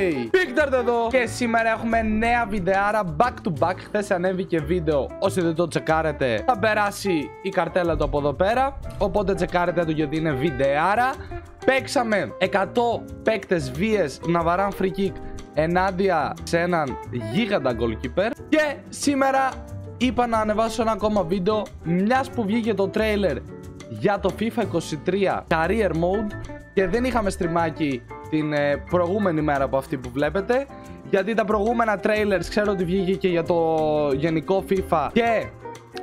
Hey! Picktard εδώ και σήμερα έχουμε νέα βιντεάρα back to back. Χθες ανέβηκε βίντεο, όσοι δεν το τσεκάρετε θα περάσει η καρτέλα του από εδώ πέρα, οπότε τσεκάρετε το γιατί είναι βιντεάρα. Παίξαμε 100 παίκτες βίες να βαράν free kick ενάντια σε έναν γίγαντα goalkeeper. Και σήμερα είπα να ανεβάσω ένα ακόμα βίντεο, μιας που βγήκε το trailer για το FIFA 23 Career Mode και δεν είχαμε στριμάκι την προηγούμενη μέρα από αυτή που βλέπετε, γιατί τα προηγούμενα trailers ξέρω ότι βγήκε και για το γενικό FIFA και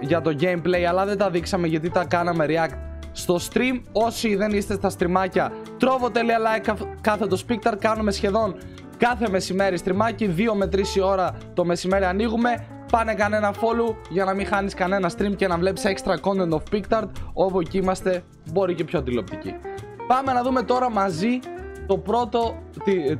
για το gameplay, αλλά δεν τα δείξαμε γιατί τα κάναμε react στο stream. Όσοι δεν είστε στα στριμάκια, trovo.like κάθετο Picktard, κάνουμε σχεδόν κάθε μεσημέρι στριμάκι, 2 με 3 η ώρα το μεσημέρι ανοίγουμε. Πάνε κανένα follow για να μην χάνεις κανένα stream και να βλέπεις extra content of Picktard, όπου εκεί είμαστε, μπορεί και πιο τηλεοπτική. Πάμε να δούμε τώρα μαζί το πρώτο,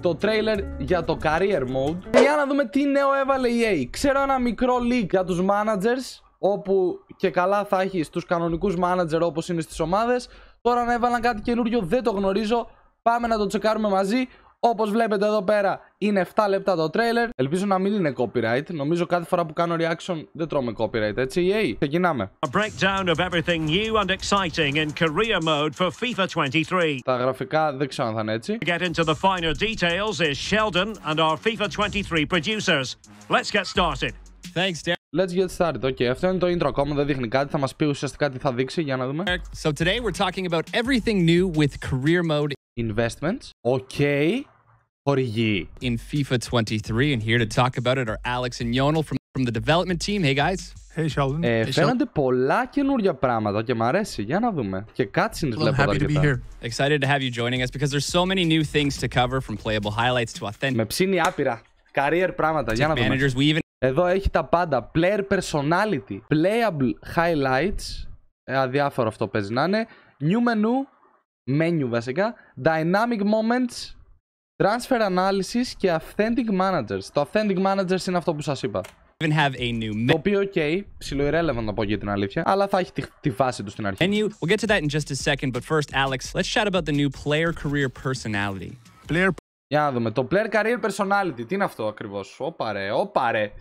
το trailer για το Career Mode. Για να δούμε τι νέο έβαλε η EA. Ξέρω ένα μικρό leak για τους managers, όπου και καλά θα έχει τους κανονικούς manager όπως είναι στις ομάδες. Τώρα να έβαλαν κάτι καινούριο δεν το γνωρίζω. Πάμε να το τσεκάρουμε μαζί. Όπως βλέπετε εδώ πέρα είναι 7 λεπτά το trailer. Ελπίζω να μην είναι copyright. Νομίζω κάθε φορά που κάνω reaction δεν τρώμε copyright, έτσι EA. Ξεκινάμε. A breakdown of everything new and exciting in career mode for FIFA 23. Τα γραφικά δεν ξέρω αν θα είναι έτσι. To get into the finer details is Sheldon and our FIFA 23 producers. Let's get started. Thanks, Derek. Let's get started. Okay, αυτό είναι το intro ακόμα, δεν δείχνει κάτι. Θα μας πει ουσιαστικά τι θα δείξει, για να δούμε. So today we're talking about everything new with career mode Investments. Okay. Χορηγή. in FIFA 23, and here to talk about it are Alex and Yonel from the development team. Hey guys. Hey Sheldon. Φαίνονται πολλά καινούργια πράγματα και μ' αρέσει. Για να δούμε. Και cutscenes I'm βλέπω happy to be αρκετά. here. Excited to have you joining us because there's so many new things to cover, from playable highlights to authentic Με ψήνει άπειρα. Career πράγματα. Για να δούμε. managers. We even Εδώ έχει τα πάντα. Player personality. Playable highlights. Αδιάφορο αυτό παίζει να είναι. New menu βασικά. Dynamic moments. Transfer analysis και authentic managers. Το authentic managers είναι αυτό που σας είπα. have a new Το οποίο, ok, ψιλοirrelevant να πω για την αλήθεια, αλλά θα έχει τη φάση του στην αρχή. menu. We'll get to that in just a second, but first, Alex, let's chat about the new player career personality. Player Για να δούμε. Το player career personality. Τι είναι αυτό ακριβώς? Όπαρε.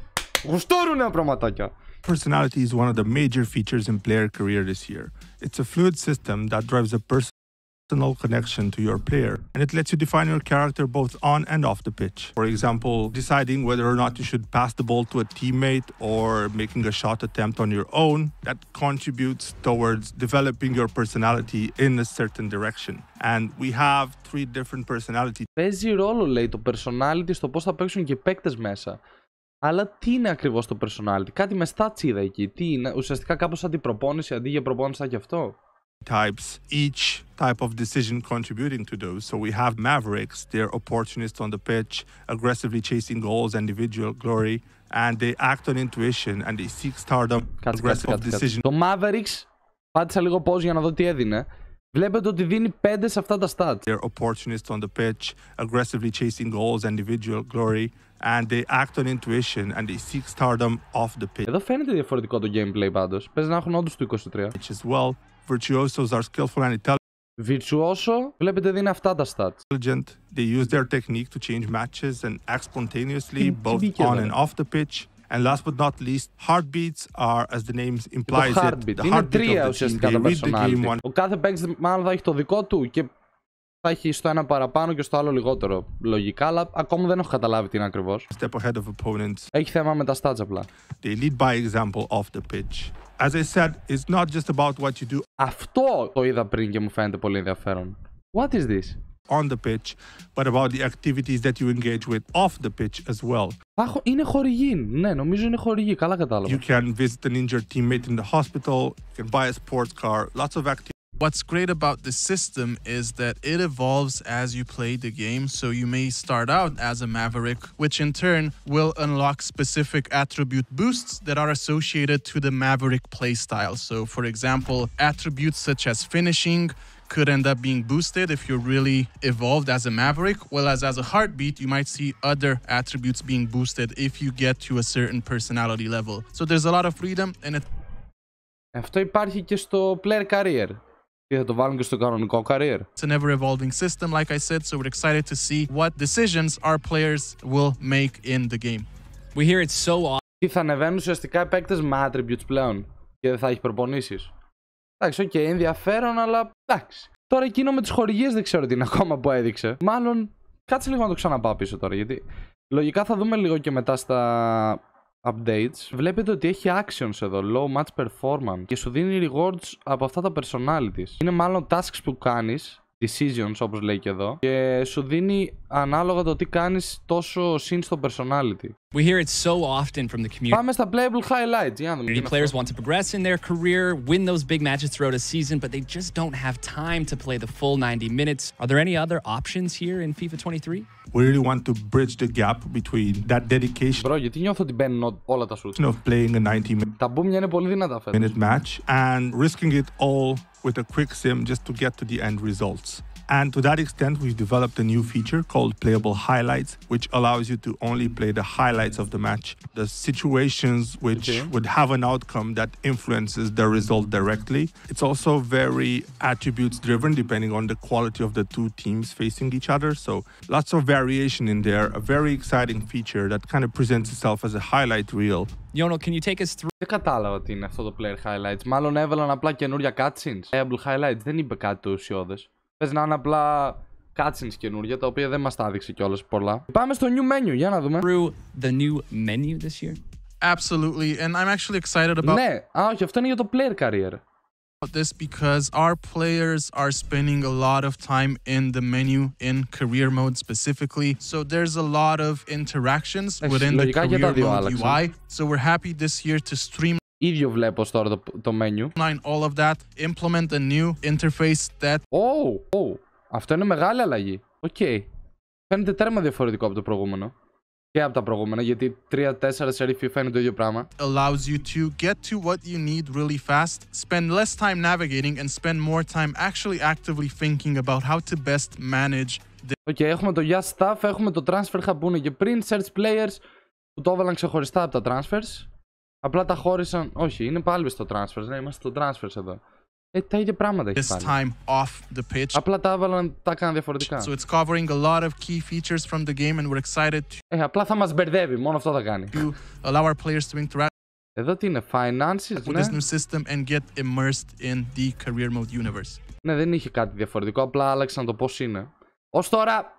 Γουστώρουνε πραγματάκια. personality is one of the major features in player career this year. It's a fluid system that drives a personal connection to your player, and it lets you define your character both on and off the pitch. For example, deciding whether or not you should pass the ball to a teammate or making a shot attempt on your own. That contributes towards developing your personality in a certain direction. And we have 3 different personalities. Παίζει ρόλο, λέει, το personality στο πώς θα παίξουν και οι παίκτες μέσα. Αλλά τι είναι ακριβώς το personality? Κάτι με stats είδα εκεί. Τι είναι? Ουσιαστικά κάπως σαν την προπόνηση, αντί για προπόνηση θα και αυτό. Types, each type of decision contributing to those. So we have Mavericks, they're opportunists on the pitch, aggressively chasing goals and individual glory, and they act on intuition and they seek stardom, aggressive decision. Το Mavericks, πάτησα λίγο pause για να δω τι έδινε. Βλέπετε ότι δίνει 5 σε αυτά τα stats. They're opportunists on the pitch, aggressively chasing goals and individual glory, and they act on intuition and they seek stardom off the pitch Εδώ φαίνεται διαφορετικό το gameplay πάντως. Παίζει να έχουν όντως το 23. as well. Virtuosos are skillful and Virtuoso, βλέπετε δίνει αυτά τα stats. intelligent. They use their technique to change matches and act spontaneously, both on and off the pitch. And last but not least, heartbeats are, as the name implies Το it, heartbeat. the Είναι heartbeat 3 of the team. ουσιαστικά They τα read the game personality. one Ο κάθε παίκτης μάλλον θα έχει το δικό του και θα έχει στο ένα παραπάνω και στο άλλο λιγότερο. Λογικά, αλλά ακόμα δεν έχω καταλάβει τι είναι ακριβώς. step ahead of opponents. Έχει θέμα με τα stats απλά. They lead by example off the pitch. As I said, it's not just about what you do Αυτό το είδα πριν και μου φαίνεται πολύ ενδιαφέρον. What is this? on the pitch, but about the activities that you engage with off the pitch as well. Είναι χορηγή. Ναι, νομίζω είναι χορηγή. Καλά κατάλαβα. You can visit an injured teammate in the hospital, you can buy a sports car, lots of activities. What's great about this system is that it evolves as you play the game, so you may start out as a Maverick, which in turn will unlock specific attribute boosts that are associated to the Maverick playstyle. So for example, attributes such as finishing could end up being boosted if you're really evolved as a Maverick, whereas as a Heartbeat, you might see other attributes being boosted if you get to a certain personality level. So there's a lot of freedom and it Αυτό υπάρχει και στο player career. Και θα το βάλουν και στο κανονικό career. It's an ever-evolving system, like I said, so we're excited to see what decisions our players will make in the game. We hear it's so awesome. Και θα ανεβαίνουν ουσιαστικά οι παίκτες με attributes πλέον. Και δεν θα έχει προπονήσεις. Εντάξει, οκ, ενδιαφέρον, αλλά εντάξει. Τώρα εκείνο με τις χορηγίες δεν ξέρω τι είναι ακόμα που έδειξε. Μάλλον κάτσε λίγο να το ξαναπάω πίσω τώρα, γιατί λογικά θα δούμε λίγο και μετά στα updates. Βλέπετε ότι έχει actions εδώ, low match performance, και σου δίνει rewards από αυτά τα personalities. Είναι μάλλον tasks που κάνεις, decisions όπως λέει και εδώ, και σου δίνει ανάλογα το τι κάνεις τόσο συν στο personality. We hear it so often from the community. Πάμε στα playable highlights. Για να δούμε. Players want to progress in their career, win those big matches throughout a season, but they just don't have time to play the full 90 minutes. Are there any other options here in FIFA 23? We really want to bridge the gap between that dedication Bro, γιατί νιώθω ότι μπαίνουν όλα τα shoot. of playing a 90-minute Τα boomια είναι πολύ δυνατά φέτος. match and risking it all with a quick sim just to get to the end results. And to that extent, we've developed a new feature called Playable Highlights, which allows you to only play the highlights of the match, the situations which would have an outcome that influences the result directly. It's also very attributes driven, depending on the quality of the two teams facing each other. So lots of variation in there, a very exciting feature that kind of presents itself as a highlight reel. Yonel, can you take us through? Δεν κατάλαβα τι είναι αυτό το player highlights. Μάλλον έβαλαν απλά καινούρια cutscenes. Playable highlights δεν είπε κάτι το ουσιώδες. Πες να είναι απλά cutscenes καινούρια, τα οποία δεν μας τα έδειξε κιόλας πολλά. Πάμε στο new menu, για να δούμε. Through the new menu this year? Absolutely, and I'm actually excited about Ναι, όχι, αυτό είναι για το player career. this because our players are spending a lot of time in the menu in career mode specifically. So there's a lot of interactions within the career mode UI. So we're happy this year to streamline Ίδιο βλέπω τώρα το menu. all of that, implement a new interface that Αυτό είναι μεγάλη αλλαγή. Οκ. Φαίνεται τέρμα διαφορετικό από το προηγούμενο. Και από τα προηγούμενα, γιατί 3-4 σερί FIFA είναι το ίδιο πράγμα. allows you to get to what you need really fast, spend less time navigating and spend more time actually actively thinking about how to best manage Οκ, έχουμε το Just Stuff, έχουμε το Transfer Hub που είναι και πριν, Search Players που το έβαλαν ξεχωριστά από τα Transfers. Απλά τα χώρισαν. Όχι, είναι πάλι στο Transfers. Ναι, είμαστε στο Transfers εδώ. Τα ίδια πράγματα έχει this πάλι. time off the pitch. Απλά τα έβαλαν, τα έκαναν διαφορετικά. So it's covering a lot of key features from the game and we're excited Απλά θα μας μπερδεύει, μόνο αυτό θα κάνει. to allow our players to interact Εδώ τι είναι, Finances, with ναι. this new system and get immersed in the career mode universe. Ναι, δεν είχε κάτι διαφορετικό, απλά άλλαξαν το πώς είναι. Ως τώρα,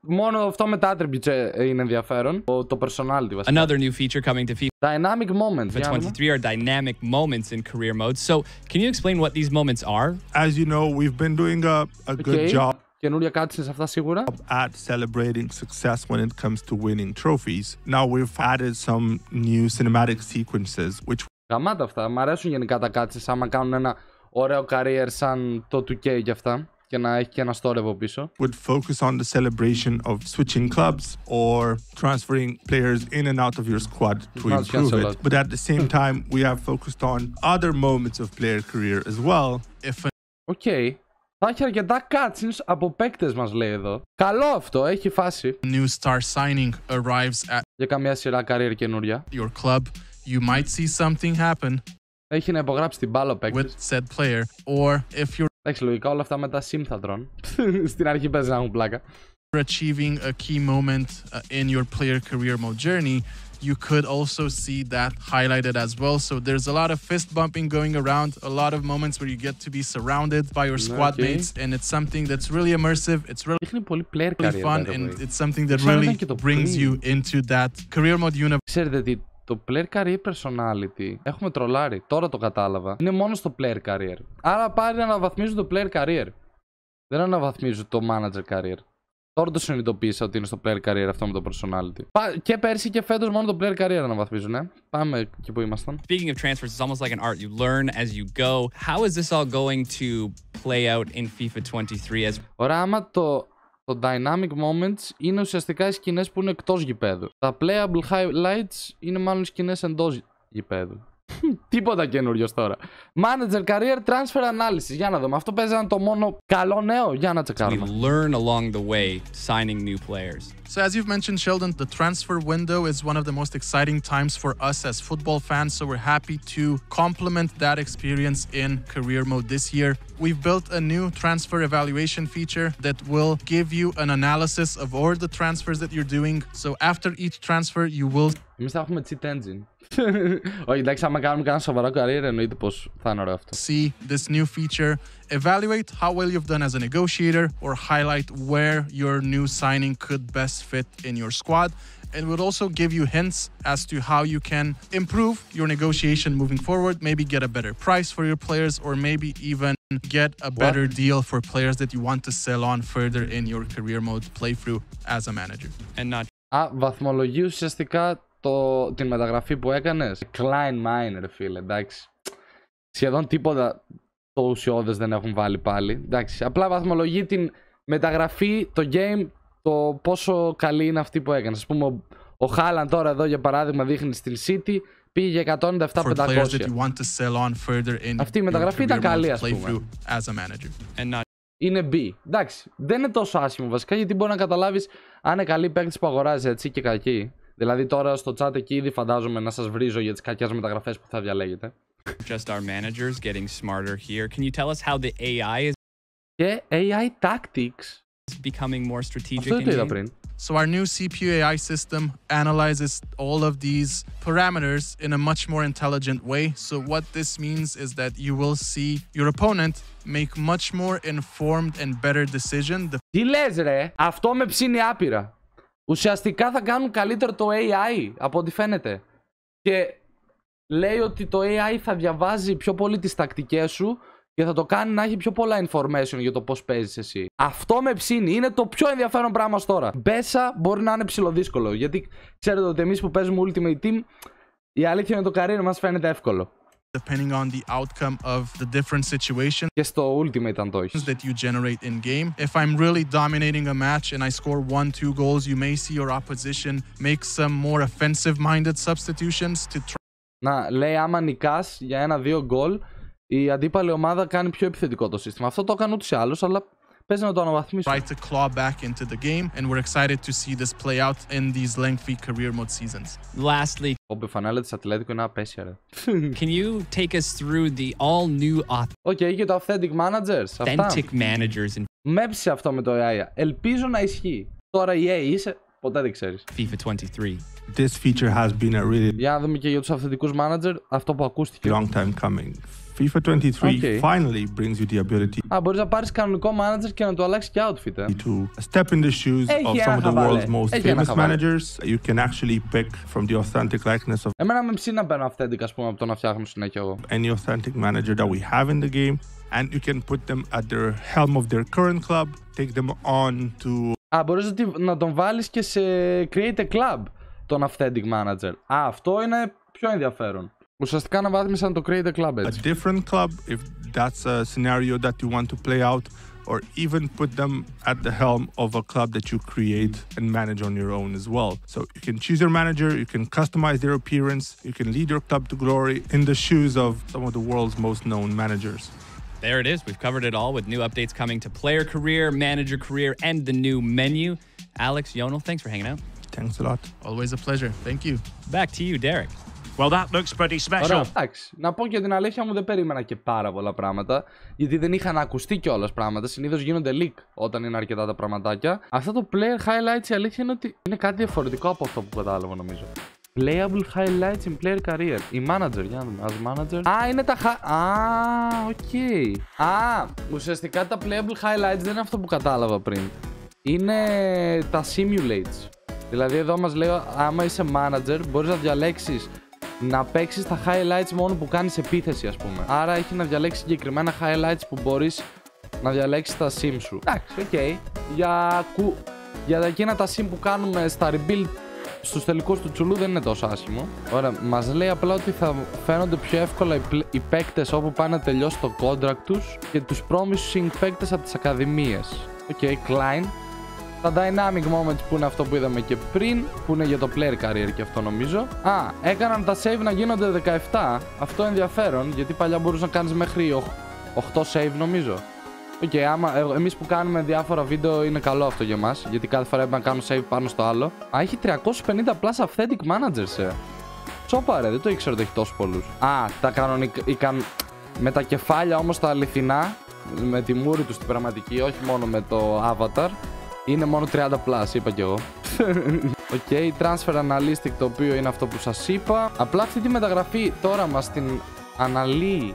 μόνο αυτό με τα attributes είναι ενδιαφέρον. Το personality βασικά. Another new feature coming to FIFA Dynamic moments. για να δούμε. 23 are dynamic moments in career mode. So, can you explain what these moments are? As you know, we've been doing a good job Καινούρια κάτι σε αυτά σίγουρα. at celebrating success when it comes to winning trophies. Now we've added some new cinematic sequences, which Γαμάτα αυτά. Μ' αρέσουν γενικά τα cutscenes άμα κάνουν ένα ωραίο career σαν το 2K και αυτά. Και να έχει και ένα story από πίσω. would focus on the celebration of switching clubs or transferring players in and out of your squad to Not improve cancel it. But at the same time, we have focused on other moments of player career as well. If Οκ. Θα έχει αρκετά cutscenes από παίκτες μας λέει εδώ. Καλό αυτό, έχει φάση. a new star signing arrives at Για καμιά σειρά career καινούρια. your club, you might see something happen Έχει να υπογράψει την μπάλα ο παίκτης. with said player, or if you're Εντάξει, λογικά όλα αυτά μετά sim θα τρώνε. Στην αρχή παίζει να έχουν πλάκα. achieving a key moment in your player career mode journey, you could also see that highlighted as well. So there's a lot of fist bumping going around, a lot of moments where you get to be surrounded by your squad mates, and it's something that's really immersive, it's really Δείχνει πολύ player career. fun, by the and way. it's something that Ξέρω, really ήταν και το brings πριν. you into that career mode universe. Ξέρετε τι, το player career personality έχουμε τρολάρει. Τώρα το κατάλαβα. Είναι μόνο στο player career. Άρα πάλι αναβαθμίζουν το player career. Δεν αναβαθμίζουν το manager career. Τώρα το συνειδητοποίησα ότι είναι στο player career αυτό με το personality. Και πέρσι και φέτος μόνο το player career αναβαθμίζουν, Πάμε εκεί που ήμασταν. Speaking of transfers, it's almost like an art. You learn as you go. How is this all going to play out in FIFA 23 as Ωραία, άμα το dynamic moments είναι ουσιαστικά οι σκηνές που είναι εκτός γηπέδου. Τα playable highlights είναι μάλλον σκηνές εντός γηπέδου. Τίποτα καινούριο τώρα. Manager Career Transfer Analysis. Για να δούμε. Αυτό παίζει να είναι το μόνο καλό νέο. Για να We τσεκάρουμε. learn along the way, signing new players. So as you've mentioned, Sheldon, the transfer window is one of the most exciting times for us as football fans, so we're happy to complement that experience in career mode this year. We've built a new transfer evaluation feature that will give you an analysis of all the transfers that you're doing. So after each transfer, you will Εμείς θα έχουμε cheat engine. Όχι, εντάξει, άμα κάνουμε κανένα σοβαρό career, εννοείται πως θα είναι ωραίο αυτό. see this new feature, evaluate how well you've done as a negotiator, or highlight where your new signing could best fit in your squad. And would also give you hints as to how you can improve your negotiation moving forward, maybe get a better price for your players, or maybe even get a better deal for players that you want to sell on further in your career mode playthrough as a manager. And not Βαθμολογεί ουσιαστικά την μεταγραφή που έκανες. Klein Mine, ρε φίλε, εντάξει. Σχεδόν τίποτα το ουσιώδες δεν έχουν βάλει πάλι. Εντάξει, απλά βαθμολογεί την μεταγραφή, το game, το πόσο καλή είναι αυτή που έκανες. Ας πούμε, ο Χάλαν τώρα εδώ για παράδειγμα δείχνει στην City, πήγε για 197-500. Αυτή η μεταγραφή ήταν καλή, ας πούμε. And not Είναι B. Εντάξει, δεν είναι τόσο άσχημο βασικά, γιατί μπορεί να καταλάβεις αν είναι καλή παίκτης που αγοράζει έτσι και κακή. Δηλαδή τώρα στο chat εκεί ήδη φαντάζομαι να σας βρίζω για τις κακές μεταγραφές που θα διαλέγετε. just our managers getting smarter here. Can you tell us how the AI is Και AI Tactics. becoming more strategic Αυτό δεν in το είδα game? πριν. So our new CPU AI system analyzes all of these parameters in a much more intelligent way. So what this means is that you will see your opponent make much more informed and better decision. Τι λες ρε, αυτό με ψήνει άπειρα. Ουσιαστικά θα κάνουν καλύτερο το AI από ό,τι φαίνεται. Και λέει ότι το AI θα διαβάζει πιο πολύ τις τακτικές σου και θα το κάνει να έχει πιο πολλά information για το πώς παίζεις εσύ. Αυτό με ψήνει, είναι το πιο ενδιαφέρον πράγμα τώρα. Μπέσα μπορεί να είναι ψηλοδύσκολο, γιατί ξέρετε ότι εμείς που παίζουμε Ultimate Team, η αλήθεια είναι το career μας φαίνεται εύκολο. Depending on the outcome of the different situations Και στο Ultimate αν το έχεις. that you generate in game. If I'm really dominating a match and I score 1-2 goals, you may see your opposition make some more offensive-minded substitutions to try Να λέει άμα νικάς για 1-2 γκολ, η αντίπαλη ομάδα κάνει πιο επιθετικό το σύστημα. Αυτό το έκανε ούτως ή άλλως, αλλά παίζει να το αναβαθμίσουν. to claw back into the game, and we're excited to see this play out in these lengthy career mode seasons. Lastly, Όπου η φανέλα της Ατλέτικο είναι απέσια ρε. can you take us through the all new Οκ, και το Authentic Managers. Αυτά. authentic managers in Με έψησε αυτό με το AI. Ελπίζω να ισχύει. Τώρα EA είσαι, ποτέ δεν ξέρεις. FIFA 23? This feature has been a really Για να δούμε και για τους αυθεντικούς manager αυτό που ακούστηκε. long time coming. FIFA 23 Okay. finally brings you the ability Α, μπορείς να πάρεις κανονικό manager και να του αλλάξεις και outfit, to step in the shoes Έχει of ένα some of the χαβάλε. world's most Έχει ένα famous χαβάλε. managers. You can actually pick from the authentic likeness of Εμένα με ψήνει να παίρνω authentic, ας πούμε, από το να φτιάχνω συνέχεια εγώ. any authentic manager that we have in the game, and you can put them at their helm of their current club, take them on to Α, μπορείς να τον βάλεις και σε create a club, τον authentic manager. Α, αυτό είναι πιο ενδιαφέρον. Ουσιαστικά αναβάθμισαν το create a club a έτσι. different club if that's a scenario that you want to play out, or even put them at the helm of a club that you create and manage on your own as well. So you can choose your manager, you can customize their appearance, you can lead your club to glory in the shoes of some of the world's most known managers. There it is. We've covered it all with new updates coming to player career, manager career, and the new menu. Alex, Yonel, thanks for hanging out. Thanks a lot. Always a pleasure. Thank you. Back to you, Derek. Well, that looks pretty special. Ωραία, εντάξει. Να πω και την αλήθεια μου, δεν περίμενα και πάρα πολλά πράγματα. Γιατί δεν είχαν ακουστεί κιόλας πράγματα. Συνήθως γίνονται leak όταν είναι αρκετά τα πραγματάκια. Αυτό το player highlights η αλήθεια είναι ότι είναι κάτι διαφορετικό από αυτό που κατάλαβα νομίζω. Playable highlights in player career. Η manager, για να δούμε. As manager. Α, είναι τα οκ. Α, ουσιαστικά τα playable highlights δεν είναι αυτό που κατάλαβα πριν. Είναι τα simulates. Δηλαδή εδώ μας λέει, άμα είσαι manager, μπορείς να διαλέξεις να παίξεις τα highlights μόνο που κάνεις επίθεση, ας πούμε. Άρα έχει να διαλέξεις συγκεκριμένα highlights που μπορείς να διαλέξεις τα sim σου. Εντάξει, οκ. Για εκείνα τα sim που κάνουμε στα rebuild στους τελικούς του Τσουλού δεν είναι τόσο άσχημο. Ωραία, μας λέει απλά ότι θα φαίνονται πιο εύκολα οι παίκτες όπου πάνε να τελειώσει το contract τους και τους promising παίκτες από τις ακαδημίες. Οκ, Klein. Τα dynamic moments που είναι αυτό που είδαμε και πριν, που είναι για το player career και αυτό νομίζω. Έκαναν τα save να γίνονται 17. Αυτό ενδιαφέρον, γιατί παλιά μπορούσε να κάνεις μέχρι 8 save νομίζω. Εμείς που κάνουμε διάφορα βίντεο είναι καλό αυτό για μας, γιατί κάθε φορά έπρεπε να κάνω save πάνω στο άλλο. Έχει 350 plus authentic managers, Τσόπα ρε, δεν το ήξερα ότι έχει τόσους πολλούς. Τα κανονικά, με τα κεφάλια όμως τα αληθινά, με τη μούρη του στην πραγματική, όχι μόνο με το avatar, είναι μόνο 30 plus, είπα κι εγώ. Transfer Analytic, το οποίο είναι αυτό που σας είπα. Απλά αυτή τη μεταγραφή τώρα μας την αναλύει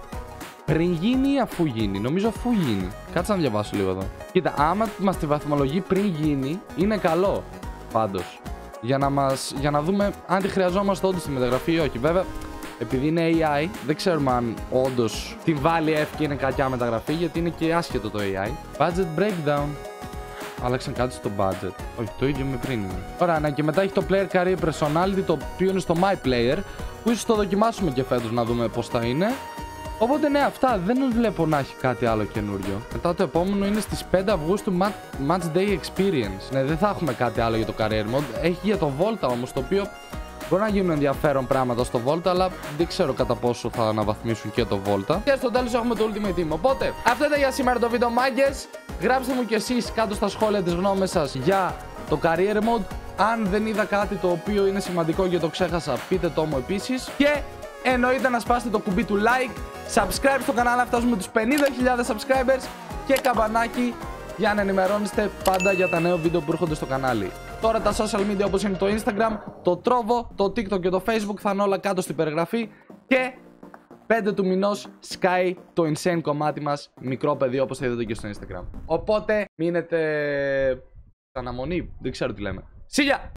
πριν γίνει ή αφού γίνει? Νομίζω αφού γίνει. Κάτσε να διαβάσω λίγο εδώ. Κοίτα, άμα μας τη βαθμολογεί πριν γίνει, είναι καλό πάντως. Για να δούμε αν τη χρειαζόμαστε όντως τη μεταγραφή ή όχι. Βέβαια, επειδή είναι AI, δεν ξέρουμε αν όντως την βάλει F και είναι κακιά μεταγραφή, γιατί είναι και άσχετο το AI. Budget breakdown. Άλλαξαν κάτι στο budget. Όχι, το ίδιο με πριν. Ωραία, και μετά έχει το player career personality, το οποίο είναι στο my player, που ίσως το δοκιμάσουμε και φέτος να δούμε πώς θα είναι. Οπότε ναι, αυτά δεν βλέπω να έχει κάτι άλλο καινούριο. Μετά το επόμενο είναι στις 5 Αυγούστου Match Day Experience. Ναι, δεν θα έχουμε κάτι άλλο για το Career Mode. Έχει για το Volta όμως, το οποίο μπορεί να γίνουν ενδιαφέρον πράγματα στο Volta, αλλά δεν ξέρω κατά πόσο θα αναβαθμίσουν και το Volta. Και στο τέλος έχουμε το Ultimate Team. Οπότε, αυτό ήταν για σήμερα το βίντεο, μάγκες. Γράψτε μου κι εσείς κάτω στα σχόλια τις γνώμες σας για το Career Mode. Αν δεν είδα κάτι το οποίο είναι σημαντικό και το ξέχασα, πείτε το μου επίσης. Και εννοείται να σπάσετε το κουμπί του like, subscribe στο κανάλι να φτάσουμε τους 50.000 subscribers και καμπανάκι για να ενημερώνεστε πάντα για τα νέα βίντεο που έρχονται στο κανάλι. Τώρα τα social media όπως είναι το Instagram, το Trovo, το TikTok και το Facebook θα είναι όλα κάτω στην περιγραφή. Και 5 του μηνός σκάει το insane κομμάτι μας, μικρό παιδί όπως θα είδατε και στο Instagram. Οπότε μείνετε αναμονή, δεν ξέρω τι λέμε. See ya!